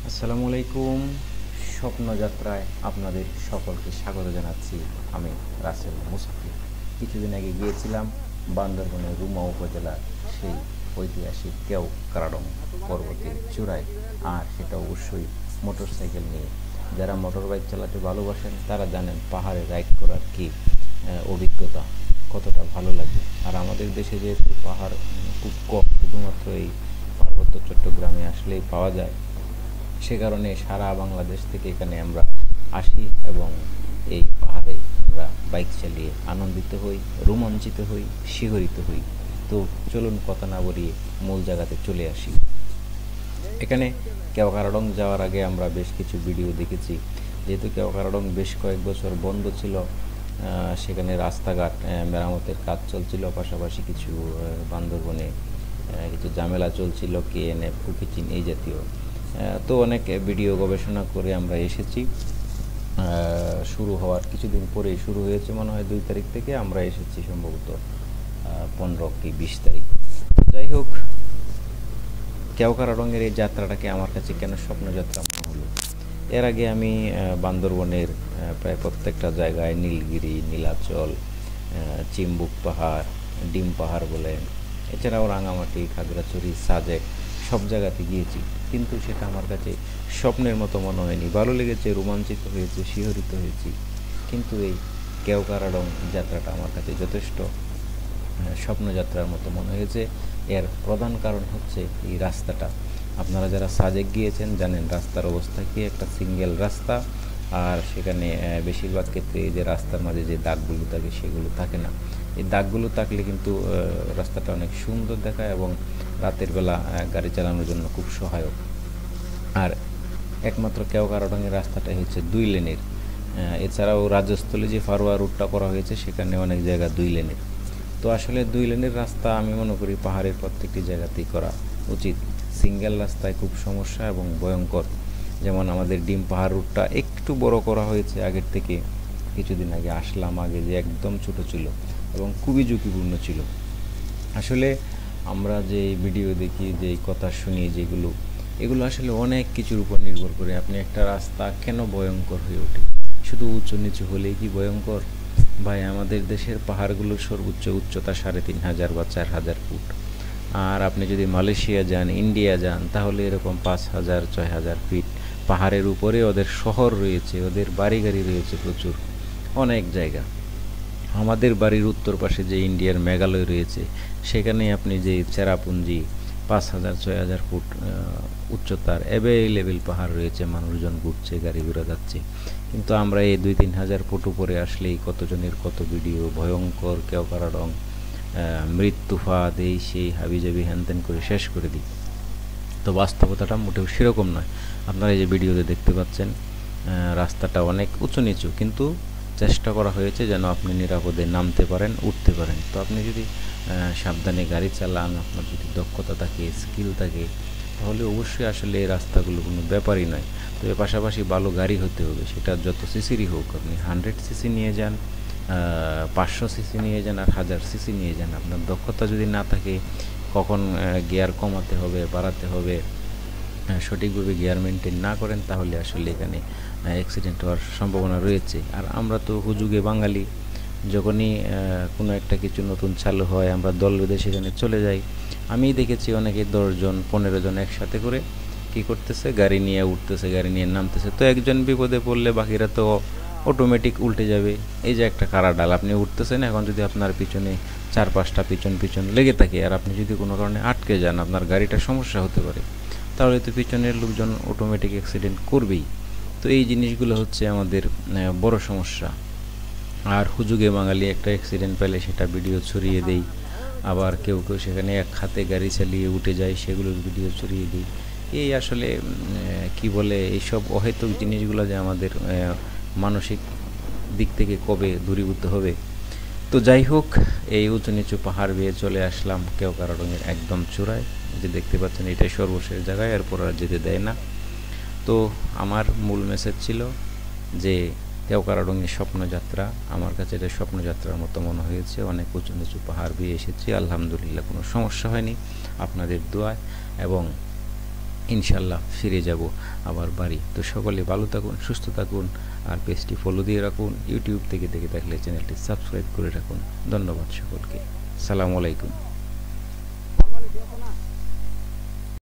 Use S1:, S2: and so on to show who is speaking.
S1: আসসালামু আলাইকুম। স্বপ্নযাত্রায় আপনাদের সকলকে স্বাগত জানাচ্ছি। আমি রাসেল মুসাফির। কিছুদিন আগে গিয়েছিলাম বান্দরবনের রুমা উপজেলার সেই ঐতিহাসিক কেওক্রাডং পর্বতের চূড়ায়, আর সেটা অবশ্যই মোটরসাইকেল নিয়ে। যারা মোটর বাইক চালাতে ভালোবাসেন তারা জানেন পাহাড়ে রাইড করার কি অভিজ্ঞতা, কতটা ভালো লাগে। আর আমাদের দেশে যেহেতু পাহাড় খুব কম, শুধুমাত্র এই পার্বত্য চট্টগ্রামে আসলেই পাওয়া যায়, সে কারণে সারা বাংলাদেশ থেকে এখানে আমরা আসি এবং এই পাহাড়ে আমরা বাইক চালিয়ে আনন্দিত হই, রোমাঞ্চিত হই, শিহরিত হই। তো চলুন কথা না বাড়িয়ে মূল জায়গাতে চলে আসি। এখানে কেওক্রাডং যাওয়ার আগে আমরা বেশ কিছু ভিডিও দেখেছি। যেহেতু কেওক্রাডং বেশ কয়েক বছর বন্ধ ছিল, সেখানে রাস্তাঘাট মেরামতের কাজ চলছিল, পাশাপাশি কিছু বান্দরবনে কিছু ঝামেলা চলছিল, KNF কুকিচিন এই জাতীয়। তো অনেক ভিডিও গবেষণা করে আমরা এসেছি। শুরু হওয়ার কিছুদিন পরেই শুরু হয়েছে, মনে হয় 2 তারিখ থেকে আমরা এসেছি, সম্ভবত 15 কি 20 তারিখ। যাই হোক, কেওক্রাডংয়ের এই যাত্রাটাকে আমার কাছে কেন স্বপ্নযাত্রা মনে হলো? এর আগে আমি বান্দরবনের প্রায় প্রত্যেকটা জায়গায়, নীলগিরি, নীলাচল, চিম্বুক পাহাড়, ডিম পাহাড় বলেন, এছাড়াও রাঙামাটি, খাগড়াছড়ি, সাজেক, সব জায়গাতে গিয়েছি, কিন্তু সেটা আমার কাছে স্বপ্নের মতো মনে হয়নি। ভালো লেগেছে, রোমাঞ্চিত হয়েছে, শিহরিত হয়েছি, কিন্তু এই কেওক্রাডং যাত্রাটা আমার কাছে যথেষ্ট স্বপ্নযাত্রার মতো মনে হয়েছে। এর প্রধান কারণ হচ্ছে এই রাস্তাটা। আপনারা যারা সাজেক গিয়েছেন জানেন রাস্তার অবস্থা কি। একটা সিঙ্গেল রাস্তা, আর সেখানে বেশিরভাগ ক্ষেত্রে এই যে রাস্তার মাঝে যে দাগগুলো থাকে সেগুলো থাকে না। এই দাগগুলো থাকলে কিন্তু রাস্তাটা অনেক সুন্দর দেখায় এবং রাতের বেলা গাড়ি চালানোর জন্য খুব সহায়ক। আর একমাত্র কেওক্রাডংয়ের রাস্তাটাই হচ্ছে 2 লেনের। এছাড়াও রাজস্থলে যে ফারোয়া রুটটা করা হয়েছে সেখানে অনেক জায়গা 2 লেনের। তো আসলে 2 লেনের রাস্তা আমি মনে করি পাহাড়ের প্রত্যেকটি জায়গাতেই করা উচিত। সিঙ্গেল রাস্তায় খুব সমস্যা এবং ভয়ঙ্কর। যেমন আমাদের ডিম পাহাড় রুটটা একটু বড় করা হয়েছে আগের থেকে। কিছুদিন আগে আসলাম, আগে যে একদম ছোট ছিল এবং খুবই ঝুঁকিপূর্ণ ছিল। আসলে আমরা যে ভিডিও দেখি, যে কথা শুনি, এগুলো আসলে অনেক কিছুর উপর নির্ভর করে। আপনি একটা রাস্তা কেন ভয়ঙ্কর হয়ে ওঠে? শুধু উঁচু নিচু হলেই কি ভয়ঙ্কর? ভাই, আমাদের দেশের পাহাড়গুলোর সর্বোচ্চ উচ্চতা 3500 বা 4000 ফুট। আর আপনি যদি মালয়েশিয়া যান, ইন্ডিয়া যান, তাহলে এরকম 5000 6000 ফিট পাহাড়ের উপরে ওদের শহর রয়েছে, ওদের বাড়ি গাড়ি রয়েছে প্রচুর, অনেক জায়গা। আমাদের বাড়ির উত্তর পাশে যে ইন্ডিয়ার মেঘালয় রয়েছে, সেখানে আপনি যে চেরাপুঞ্জি 5000 6000 ফুট উচ্চতার অ্যাভেলেবেল পাহাড় রয়েছে, মানুষজন ঘুরছে, গাড়ি ঘোড়া যাচ্ছে। কিন্তু আমরা এই 2-3000 ফুট উপরে আসলেই কতজনের কত ভিডিও, ভয়ঙ্কর কেওক্রাডং, মৃত্যু ফাঁদ, এই সেই হাবিজাবি হ্যানত্যান করে শেষ করে দিই। তো বাস্তবতাটা মোটেও সেরকম নয়। আপনারা এই যে ভিডিওতে দেখতে পাচ্ছেন, রাস্তাটা অনেক উঁচু নিচু, কিন্তু চেষ্টা করা হয়েছে যেন আপনি নিরাপদে নামতে পারেন, উঠতে পারেন। তো আপনি যদি সাবধানে গাড়ি চালান, আপনার যদি দক্ষতা থাকে, স্কিল থাকে, তাহলে অবশ্যই আসলে এই রাস্তাগুলো কোনো ব্যাপারই নয়। তবে পাশাপাশি ভালো গাড়ি হতে হবে, সেটা যত সিসিরই হোক। আপনি 100 সিসি নিয়ে যান, 500 সিসি নিয়ে যান, আর 1000 সিসি নিয়ে যান, আপনার দক্ষতা যদি না থাকে, কখন গিয়ার কমাতে হবে, বাড়াতে হবে, সঠিকভাবে গিয়ার মেনটেন না করেন, তাহলে আসলে এখানে অ্যাক্সিডেন্ট হওয়ার সম্ভাবনা রয়েছে। আর আমরা তো হুজুগে বাঙালি, যখনই কোনো একটা কিছু নতুন চালু হয় আমরা দল বেঁধে সেখানে চলে যাই। আমি দেখেছি অনেকে 10 জন 15 জন একসাথে করে কি করতেছে, গাড়ি নিয়ে উঠতেছে, গাড়ি নিয়ে নামতেছে। তো একজন বিপদে পড়লে বাকিরা তো অটোমেটিক উল্টে যাবে। এই যে একটা কারা ডাল, আপনি উঠতেছেন, এখন যদি আপনার পিছনে 4-5টা পিছন লেগে থাকে, আর আপনি যদি কোনো কারণে আটকে যান, আপনার গাড়িটার সমস্যা হতে পারে, তাহলে তো পিছনের লোকজন অটোমেটিক অ্যাক্সিডেন্ট করবেই। তো এই জিনিসগুলো হচ্ছে আমাদের বড় সমস্যা। আর হুজুগে বাঙালি একটা অ্যাক্সিডেন্ট পেলে সেটা ভিডিও ছড়িয়ে দেই, আবার কেউ কেউ সেখানে এক হাতে গাড়ি চালিয়ে উঠে যায়, সেগুলোর ভিডিও ছড়িয়ে দিই। এই আসলে কি বলে, এইসব অহেতুক জিনিসগুলো যে আমাদের মানসিক দিক থেকে কবে দূরীভূত হবে। তো যাই হোক, এই উঁচু নিচু পাহাড় বেয়ে চলে আসলাম কেওক্রাডংয়ের একদম চূড়ায়। যে দেখতে পাচ্ছেন এটাই সর্বশেষ জায়গায়, এরপর আর যেতে দেয় না। তো আমার মূল মেসেজ ছিল যে কেওক্রাডংয়ের স্বপ্নযাত্রা, আমার কাছে এটা স্বপ্নযাত্রার মতো মনে হয়েছে। অনেক উঁচু নিচু পাহাড় বেয়ে এসেছি, আলহামদুলিল্লাহ কোনো সমস্যা হয়নি আপনাদের দোয়ায়। এবং ইনশাল্লাহ ফিরে যাব আবার বাড়ি। তো সকলে ভালো থাকুন, সুস্থ থাকুন, আর পেজটি ফলো দিয়ে রাখুন। ইউটিউব থেকে দেখে থাকলে চ্যানেলটি সাবস্ক্রাইব করে রাখুন। ধন্যবাদ সকলকে। সালামু আলাইকুম।